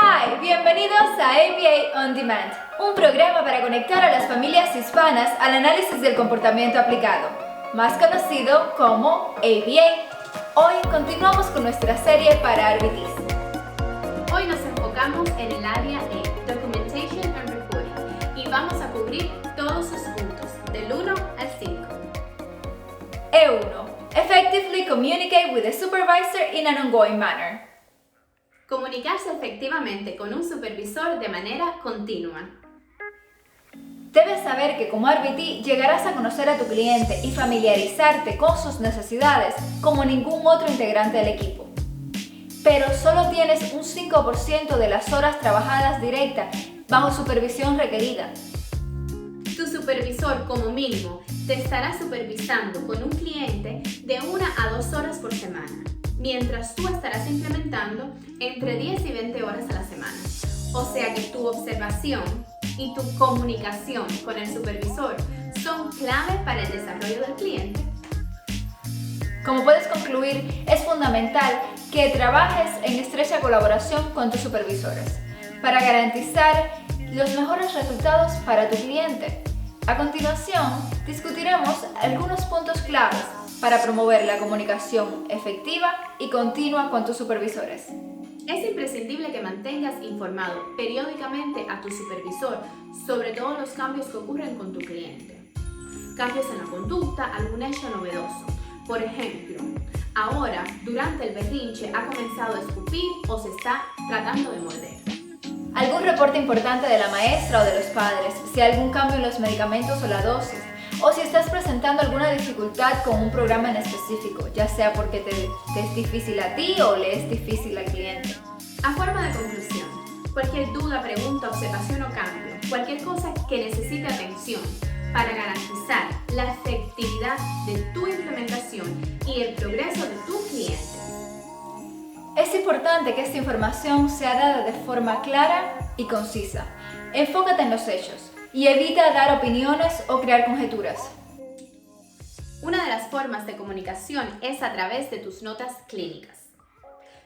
Hi, bienvenidos a ABA On Demand, un programa para conectar a las familias hispanas al análisis del comportamiento aplicado, más conocido como ABA. Hoy continuamos con nuestra serie para RBTs. Hoy nos enfocamos en el área de Documentation and Reporting y vamos a cubrir todos sus puntos, del 1 al 5. E1. Effectively communicate with the supervisor in an ongoing manner. Comunicarse efectivamente con un supervisor de manera continua. Debes saber que como RBT llegarás a conocer a tu cliente y familiarizarte con sus necesidades como ningún otro integrante del equipo. Pero solo tienes un 5% de las horas trabajadas directa bajo supervisión requerida. Tu supervisor como mínimo te estará supervisando con un cliente de 1 a 2 horas por semana, mientras tú estarás implementando entre 10 y 20 horas a la semana. O sea que tu observación y tu comunicación con el supervisor son clave para el desarrollo del cliente. Como puedes concluir, es fundamental que trabajes en estrecha colaboración con tus supervisores para garantizar los mejores resultados para tu cliente. A continuación, discutiremos algunos puntos claves para promover la comunicación efectiva y continua con tus supervisores. Es imprescindible que mantengas informado periódicamente a tu supervisor sobre todos los cambios que ocurren con tu cliente. Cambios en la conducta, algún hecho novedoso. Por ejemplo, ahora, durante el berrinche, ha comenzado a escupir o se está tratando de morder. Algún reporte importante de la maestra o de los padres, si hay algún cambio en los medicamentos o la dosis, o si estás presentando alguna dificultad con un programa en específico, ya sea porque te es difícil a ti o le es difícil al cliente. A forma de conclusión, cualquier duda, pregunta, observación o cambio, cualquier cosa que necesite atención para garantizar la efectividad de tu implementación y el progreso de tu cliente. Es importante que esta información sea dada de forma clara y concisa. Enfócate en los hechos y evita dar opiniones o crear conjeturas. Una de las formas de comunicación es a través de tus notas clínicas.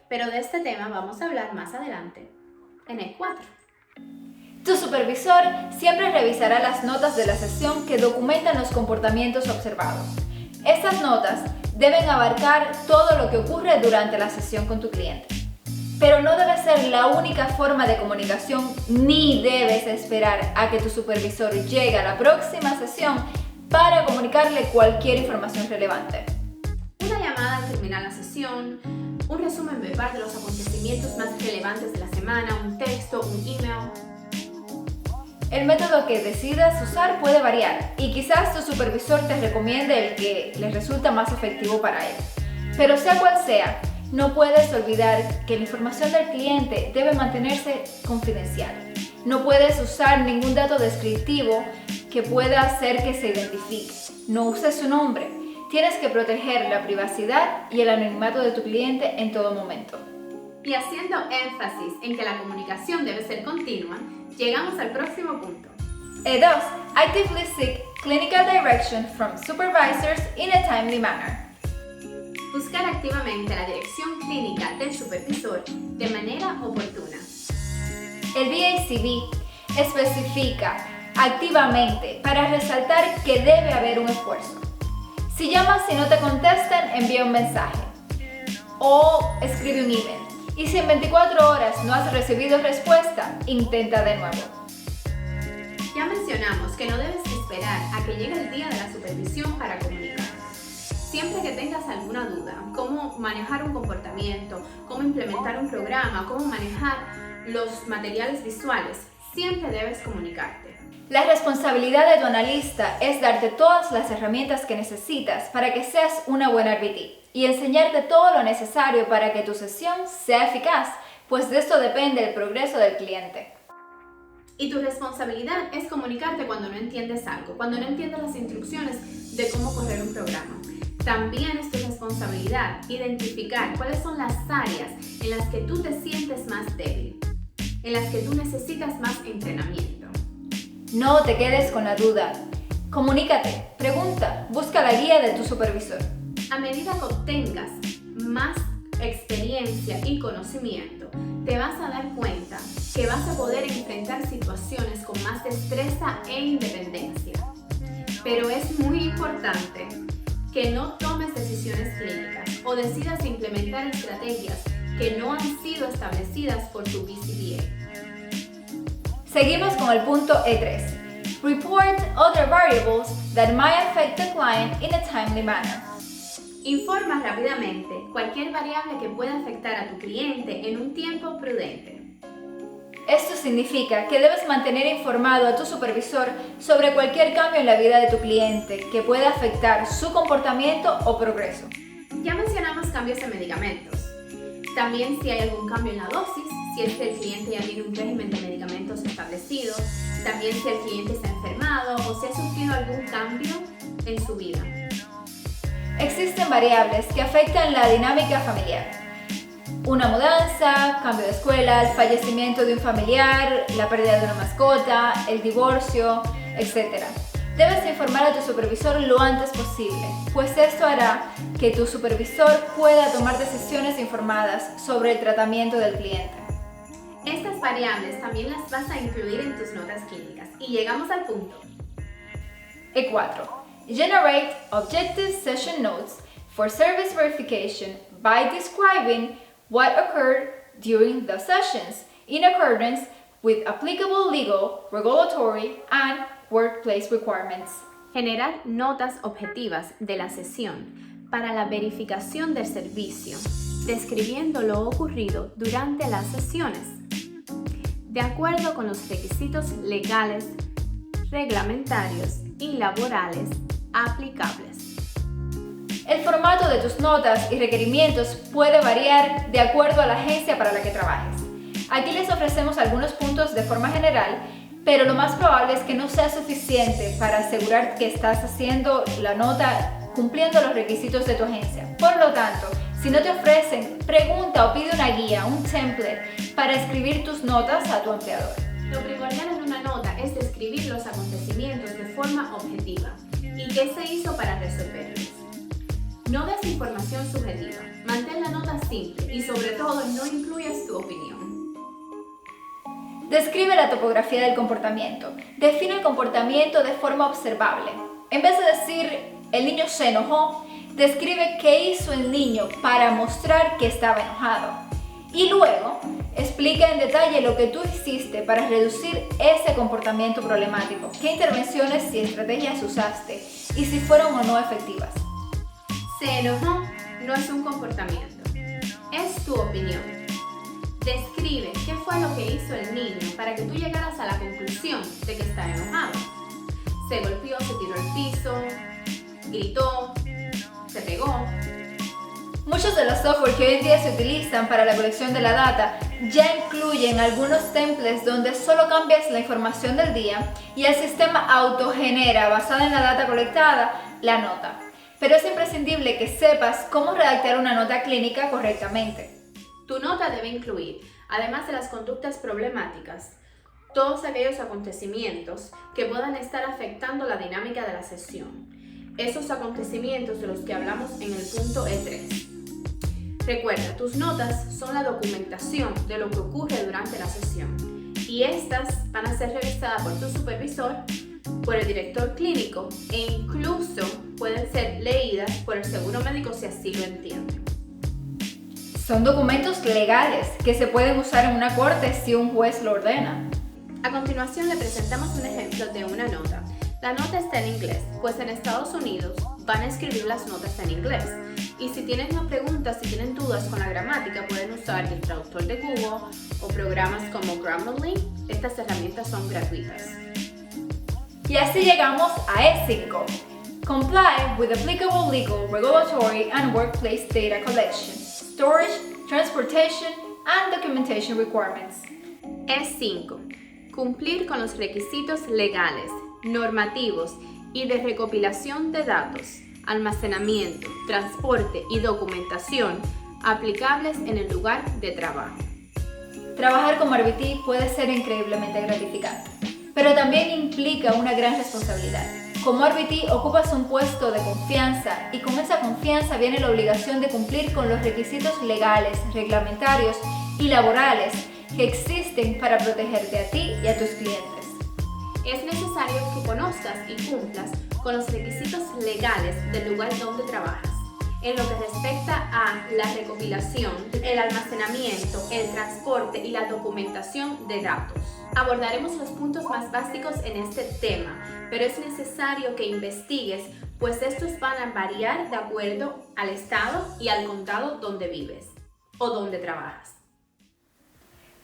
Pero de este tema vamos a hablar más adelante, en el 4. Tu supervisor siempre revisará las notas de la sesión que documentan los comportamientos observados. Estas notas deben abarcar todo lo que ocurre durante la sesión con tu cliente. Pero no debe ser la única forma de comunicación ni debes esperar a que tu supervisor llegue a la próxima sesión para comunicarle cualquier información relevante. Una llamada al terminar la sesión, un resumen verbal de los acontecimientos más relevantes de la semana, un texto, un email. El método que decidas usar puede variar y quizás tu supervisor te recomiende el que le resulta más efectivo para él. Pero sea cual sea, no puedes olvidar que la información del cliente debe mantenerse confidencial. No puedes usar ningún dato descriptivo que pueda hacer que se identifique. No uses su nombre. Tienes que proteger la privacidad y el anonimato de tu cliente en todo momento. Y haciendo énfasis en que la comunicación debe ser continua, llegamos al próximo punto. E2. Actively seek clinical direction from supervisors in a timely manner. Buscar activamente la dirección clínica del supervisor de manera oportuna. El BACB especifica activamente para resaltar que debe haber un esfuerzo. Si llamas y no te contestan, envía un mensaje o escribe un email. Y si en 24 horas no has recibido respuesta, intenta de nuevo. Ya mencionamos que no debes esperar a que llegue el día de la supervisión para comunicar. Siempre que tengas alguna duda, cómo manejar un comportamiento, cómo implementar un programa, cómo manejar los materiales visuales, siempre debes comunicarte. La responsabilidad de tu analista es darte todas las herramientas que necesitas para que seas una buena RBT y enseñarte todo lo necesario para que tu sesión sea eficaz, pues de esto depende el progreso del cliente. Y tu responsabilidad es comunicarte cuando no entiendes algo, cuando no entiendes las instrucciones de cómo correr un programa. También es tu responsabilidad identificar cuáles son las áreas en las que tú te sientes más débil, en las que tú necesitas más entrenamiento. No te quedes con la duda. Comunícate, pregunta, busca la guía de tu supervisor. A medida que obtengas más experiencia y conocimiento, te vas a dar cuenta que vas a poder enfrentar situaciones con más destreza e independencia. Pero es muy importante que no tomes decisiones clínicas o decidas implementar estrategias que no han sido establecidas por tu BCBA. Seguimos con el punto E3. Report other variables that might affect the client in a timely manner. Informa rápidamente cualquier variable que pueda afectar a tu cliente en un tiempo prudente. Esto significa que debes mantener informado a tu supervisor sobre cualquier cambio en la vida de tu cliente que pueda afectar su comportamiento o progreso. Ya mencionamos cambios en medicamentos. También si hay algún cambio en la dosis, si es que el cliente ya tiene un régimen de medicamentos establecido, también si el cliente está enfermado o si ha sufrido algún cambio en su vida. Existen variables que afectan la dinámica familiar. Una mudanza, cambio de escuela, el fallecimiento de un familiar, la pérdida de una mascota, el divorcio, etc. Debes informar a tu supervisor lo antes posible, pues esto hará que tu supervisor pueda tomar decisiones informadas sobre el tratamiento del cliente. Estas variables también las vas a incluir en tus notas clínicas. Y llegamos al punto. E4. Generate objective session notes for service verification by describing what occurred during the sessions in accordance with applicable legal, regulatory, and workplace requirements. Generar notas objetivas de la sesión para la verificación del servicio, describiendo lo ocurrido durante las sesiones, de acuerdo con los requisitos legales, reglamentarios y laborales aplicables. El formato de tus notas y requerimientos puede variar de acuerdo a la agencia para la que trabajes. Aquí les ofrecemos algunos puntos de forma general, pero lo más probable es que no sea suficiente para asegurar que estás haciendo la nota cumpliendo los requisitos de tu agencia. Por lo tanto, si no te ofrecen, pregunta o pide una guía, un template, para escribir tus notas a tu empleador. Lo primordial en una nota es describir los acontecimientos de forma objetiva y qué se hizo para resolverlos. No des información subjetiva, mantén la nota simple y sobre todo no incluyas tu opinión. Describe la topografía del comportamiento. Define el comportamiento de forma observable. En vez de decir, el niño se enojó, describe qué hizo el niño para mostrar que estaba enojado. Y luego, explica en detalle lo que tú hiciste para reducir ese comportamiento problemático, qué intervenciones y estrategias usaste y si fueron o no efectivas. Se enojó no es un comportamiento, es tu opinión. Describe qué fue lo que hizo el niño para que tú llegaras a la conclusión de que está enojado. Se golpeó, se tiró al piso, gritó, se pegó. Muchos de los software que hoy en día se utilizan para la colección de la data ya incluyen algunos templates donde solo cambias la información del día y el sistema autogenera, basada en la data colectada, la nota. Pero es imprescindible que sepas cómo redactar una nota clínica correctamente. Tu nota debe incluir, además de las conductas problemáticas, todos aquellos acontecimientos que puedan estar afectando la dinámica de la sesión. Esos acontecimientos de los que hablamos en el punto E3. Recuerda, tus notas son la documentación de lo que ocurre durante la sesión y estas van a ser revisadas por tu supervisor, por el director clínico e incluso pueden ser leídas por el seguro médico si así lo entiende. Son documentos legales que se pueden usar en una corte si un juez lo ordena. A continuación le presentamos un ejemplo de una nota. La nota está en inglés, pues en Estados Unidos van a escribir las notas en inglés. Y si tienen una pregunta, si tienen dudas con la gramática, pueden usar el traductor de Google o programas como Grammarly. Estas herramientas son gratuitas. Y así llegamos a E5. Comply with applicable legal, regulatory, and workplace data collection, storage, transportation, and documentation requirements. E5. Cumplir con los requisitos legales, normativos y de recopilación de datos, almacenamiento, transporte y documentación aplicables en el lugar de trabajo. Trabajar como RBT puede ser increíblemente gratificante, pero también implica una gran responsabilidad. Como RBT ocupas un puesto de confianza y con esa confianza viene la obligación de cumplir con los requisitos legales, reglamentarios y laborales que existen para protegerte a ti y a tus clientes. Es necesario que conozcas y cumplas con los requisitos legales del lugar donde trabajas, en lo que respecta a la recopilación, el almacenamiento, el transporte y la documentación de datos. Abordaremos los puntos más básicos en este tema, pero es necesario que investigues, pues estos van a variar de acuerdo al estado y al condado donde vives o donde trabajas.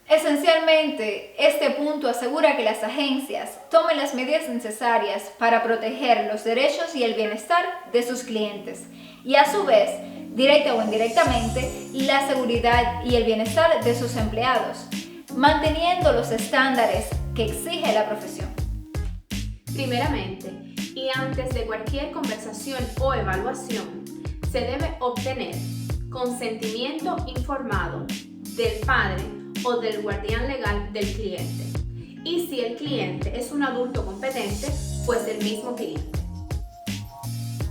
Esencialmente, este punto asegura que las agencias tomen las medidas necesarias para proteger los derechos y el bienestar de sus clientes y a su vez, directa o indirectamente, la seguridad y el bienestar de sus empleados, manteniendo los estándares que exige la profesión. Primeramente, y antes de cualquier conversación o evaluación, se debe obtener consentimiento informado del padre o del guardián legal del cliente. Y si el cliente es un adulto competente, pues el mismo cliente.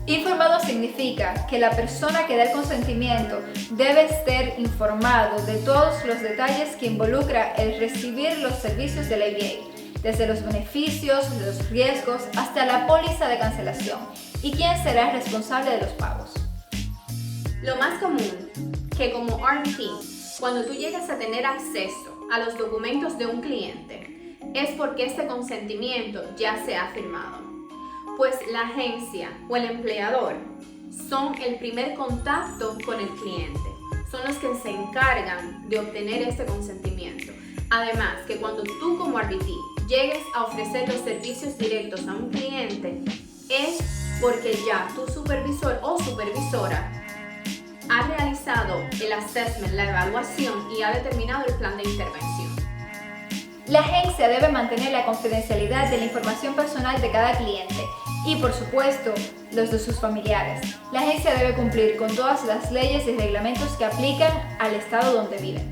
Informado significa que la persona que da el consentimiento debe estar informado de todos los detalles que involucra el recibir los servicios del ABA, desde los beneficios, los riesgos, hasta la póliza de cancelación y quién será el responsable de los pagos. Lo más común que como RBT, cuando tú llegas a tener acceso a los documentos de un cliente, es porque este consentimiento ya se ha firmado. Pues la agencia o el empleador son el primer contacto con el cliente, son los que se encargan de obtener este consentimiento. Además, que cuando tú como RBT llegues a ofrecer los servicios directos a un cliente, es porque ya tu supervisor o supervisora ha realizado el assessment, la evaluación y ha determinado el plan de intervención. La agencia debe mantener la confidencialidad de la información personal de cada cliente y, por supuesto, los de sus familiares. La agencia debe cumplir con todas las leyes y reglamentos que aplican al estado donde viven.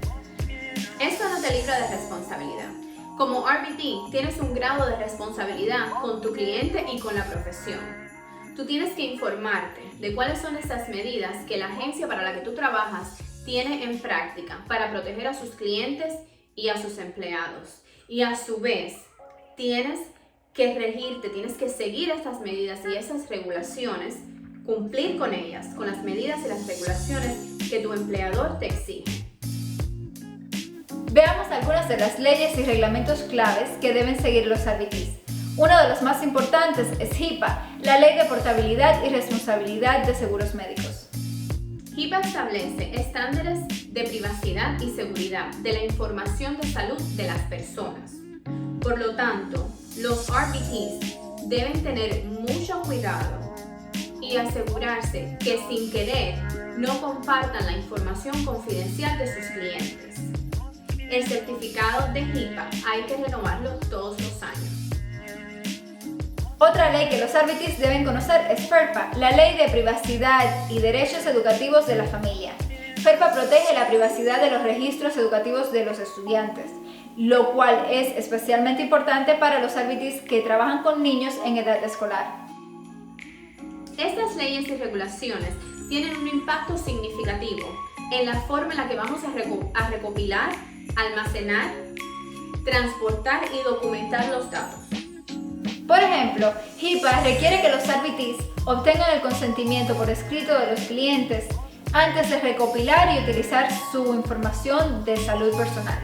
Esto no te libra de responsabilidad. Como RBT, tienes un grado de responsabilidad con tu cliente y con la profesión. Tú tienes que informarte de cuáles son esas medidas que la agencia para la que tú trabajas tiene en práctica para proteger a sus clientes y a sus empleados. Y a su vez, tienes que regirte, tienes que seguir estas medidas y esas regulaciones, cumplir con ellas, con las medidas y las regulaciones que tu empleador te exige. Veamos algunas de las leyes y reglamentos claves que deben seguir los RBTs. Uno de los más importantes es HIPAA, la Ley de Portabilidad y Responsabilidad de Seguros Médicos. HIPAA establece estándares de privacidad y seguridad de la información de salud de las personas. Por lo tanto, los RBTs deben tener mucho cuidado y asegurarse que sin querer no compartan la información confidencial de sus clientes. El certificado de HIPAA hay que renovarlo todos los años. Otra ley que los RBTs deben conocer es FERPA, la Ley de Privacidad y Derechos Educativos de la Familia. FERPA protege la privacidad de los registros educativos de los estudiantes, lo cual es especialmente importante para los RBTs que trabajan con niños en edad escolar. Estas leyes y regulaciones tienen un impacto significativo en la forma en la que vamos a recopilar, almacenar, transportar y documentar los datos. Por ejemplo, HIPAA requiere que los RBTs obtengan el consentimiento por escrito de los clientes antes de recopilar y utilizar su información de salud personal.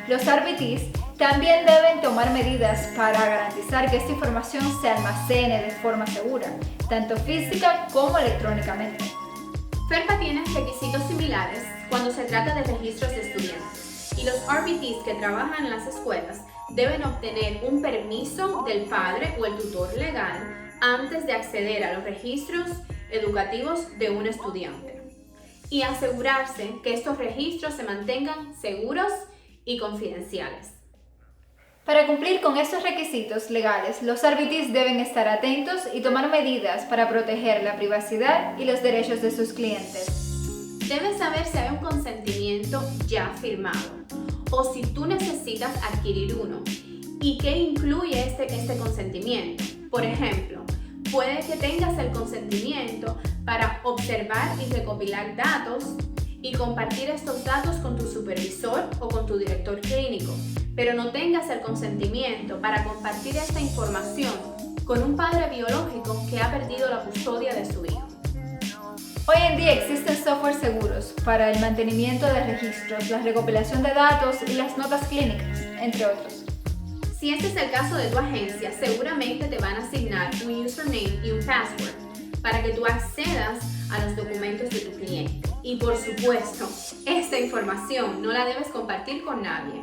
Los RBTs también deben tomar medidas para garantizar que esta información se almacene de forma segura, tanto física como electrónicamente. FERPA tiene requisitos similares cuando se trata de registros de estudiantes y los RBTs que trabajan en las escuelas deben obtener un permiso del padre o el tutor legal antes de acceder a los registros educativos de un estudiante y asegurarse que estos registros se mantengan seguros y confidenciales. Para cumplir con estos requisitos legales, los RBTs deben estar atentos y tomar medidas para proteger la privacidad y los derechos de sus clientes. Debes saber si hay un consentimiento ya firmado o si tú necesitas adquirir uno y qué incluye este consentimiento. Por ejemplo, Puede que tengas el consentimiento para observar y recopilar datos y compartir estos datos con tu supervisor o con tu director clínico, pero no tengas el consentimiento para compartir esta información con un padre biológico que ha perdido la custodia de su hijo. Hoy en día existen software seguros para el mantenimiento de registros, la recopilación de datos y las notas clínicas, entre otros. Si este es el caso de tu agencia, seguramente te van a asignar un username y un password para que tú accedas a los documentos de tu cliente. Y por supuesto, esta información no la debes compartir con nadie.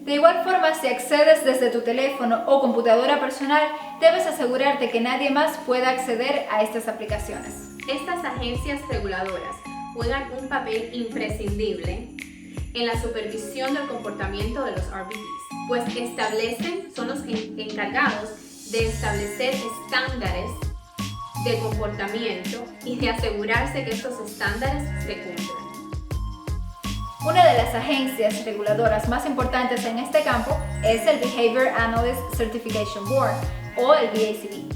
De igual forma, si accedes desde tu teléfono o computadora personal, debes asegurarte que nadie más pueda acceder a estas aplicaciones. Estas agencias reguladoras juegan un papel imprescindible en la supervisión del comportamiento de los RBTs, pues son los encargados de establecer estándares de comportamiento y de asegurarse que estos estándares se cumplan. Una de las agencias reguladoras más importantes en este campo es el Behavior Analyst Certification Board, o el BACB.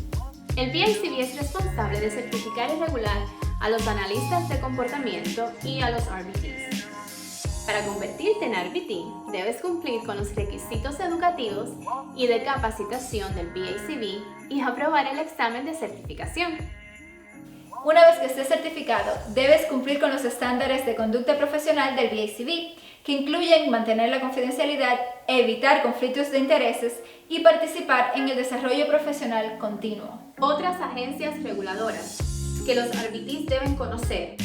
El BACB es responsable de certificar y regular a los analistas de comportamiento y a los RBTs. Para convertirte en RBT, debes cumplir con los requisitos educativos y de capacitación del BACB y aprobar el examen de certificación. Una vez que estés certificado, debes cumplir con los estándares de conducta profesional del BACB, que incluyen mantener la confidencialidad, evitar conflictos de intereses y participar en el desarrollo profesional continuo. Otras agencias reguladoras que los RBTs deben conocer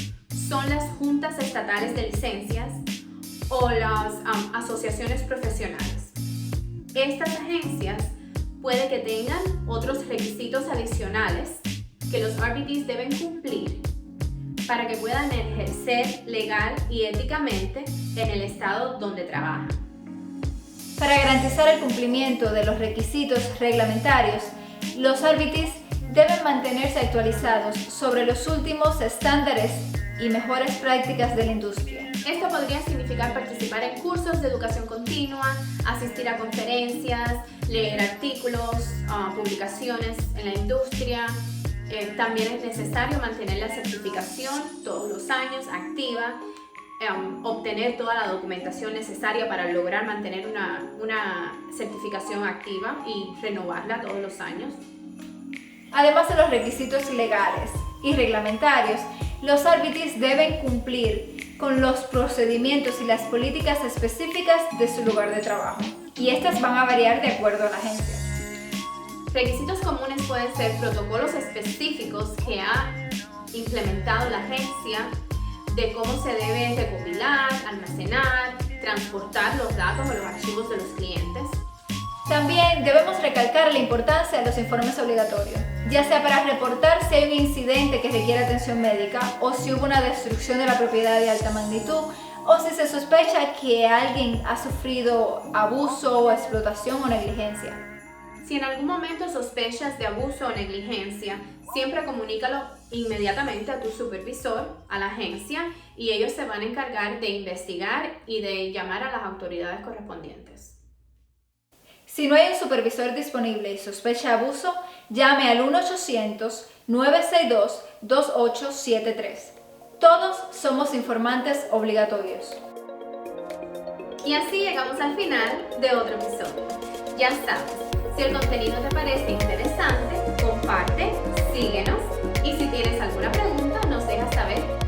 son las juntas estatales de licencias o las asociaciones profesionales. Estas agencias puede que tengan otros requisitos adicionales que los RBTs deben cumplir para que puedan ejercer legal y éticamente en el estado donde trabajan. Para garantizar el cumplimiento de los requisitos reglamentarios, los RBTs deben mantenerse actualizados sobre los últimos estándares y mejores prácticas de la industria. Esto podría significar participar en cursos de educación continua, asistir a conferencias, leer artículos, publicaciones en la industria. También es necesario mantener la certificación todos los años activa, obtener toda la documentación necesaria para lograr mantener una certificación activa y renovarla todos los años. Además de los requisitos legales y reglamentarios, los RBTs deben cumplir con los procedimientos y las políticas específicas de su lugar de trabajo, y estas van a variar de acuerdo a la agencia. Requisitos comunes pueden ser protocolos específicos que ha implementado la agencia de cómo se debe recopilar, almacenar, transportar los datos o los archivos de los clientes. También debemos recalcar la importancia de los informes obligatorios, ya sea para reportar si hay un incidente que requiere atención médica o si hubo una destrucción de la propiedad de alta magnitud o si se sospecha que alguien ha sufrido abuso o explotación o negligencia. Si en algún momento sospechas de abuso o negligencia, siempre comunícalo inmediatamente a tu supervisor, a la agencia, y ellos se van a encargar de investigar y de llamar a las autoridades correspondientes. Si no hay un supervisor disponible y sospecha abuso, llame al 1-800-962-2873. Todos somos informantes obligatorios. Y así llegamos al final de otro episodio. Ya sabes, si el contenido te parece interesante, comparte, síguenos y si tienes alguna pregunta nos dejas saber